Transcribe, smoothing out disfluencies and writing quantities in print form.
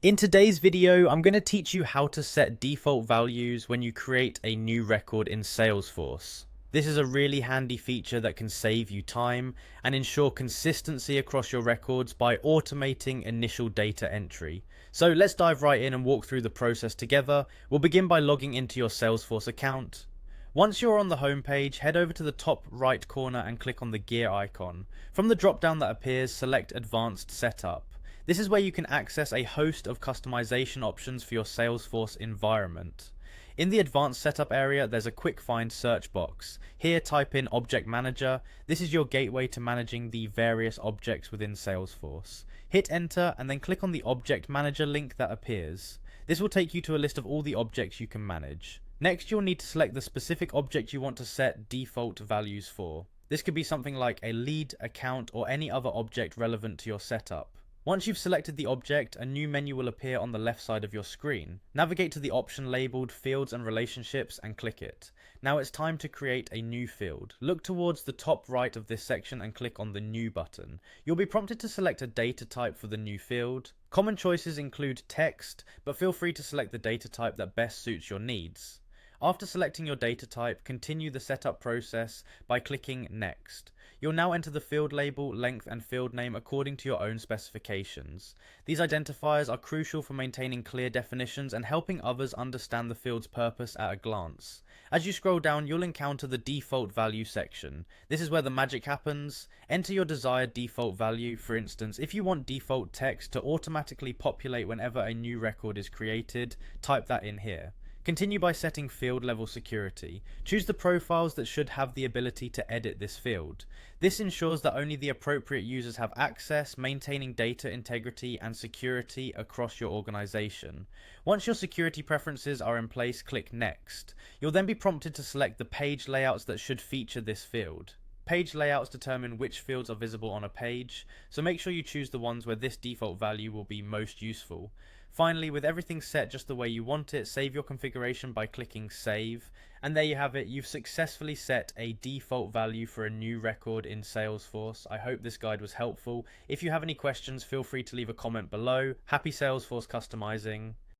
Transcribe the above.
In today's video, I'm going to teach you how to set default values when you create a new record in Salesforce. This is a really handy feature that can save you time and ensure consistency across your records by automating initial data entry. So let's dive right in and walk through the process together. We'll begin by logging into your Salesforce account. Once you're on the home page, head over to the top right corner and click on the gear icon. From the drop down that appears, select Advanced Setup. This is where you can access a host of customization options for your Salesforce environment. In the advanced setup area, there's a quick find search box. Here type in Object Manager. This is your gateway to managing the various objects within Salesforce. Hit enter and then click on the Object Manager link that appears. This will take you to a list of all the objects you can manage. Next, you'll need to select the specific object you want to set default values for. This could be something like a lead, account, or any other object relevant to your setup. Once you've selected the object, a new menu will appear on the left side of your screen. Navigate to the option labeled Fields and Relationships and click it. Now it's time to create a new field. Look towards the top right of this section and click on the New button. You'll be prompted to select a data type for the new field. Common choices include text, but feel free to select the data type that best suits your needs. After selecting your data type, continue the setup process by clicking Next. You'll now enter the field label, length, and field name according to your own specifications. These identifiers are crucial for maintaining clear definitions and helping others understand the field's purpose at a glance. As you scroll down, you'll encounter the default value section. This is where the magic happens. Enter your desired default value. For instance, if you want default text to automatically populate whenever a new record is created, type that in here. Continue by setting field level security. Choose the profiles that should have the ability to edit this field. This ensures that only the appropriate users have access, maintaining data integrity and security across your organization. Once your security preferences are in place, click Next. You'll then be prompted to select the page layouts that should feature this field. Page layouts determine which fields are visible on a page, so make sure you choose the ones where this default value will be most useful. Finally, with everything set just the way you want it, save your configuration by clicking Save. And there you have it, you've successfully set a default value for a new record in Salesforce. I hope this guide was helpful. If you have any questions, feel free to leave a comment below. Happy Salesforce customizing.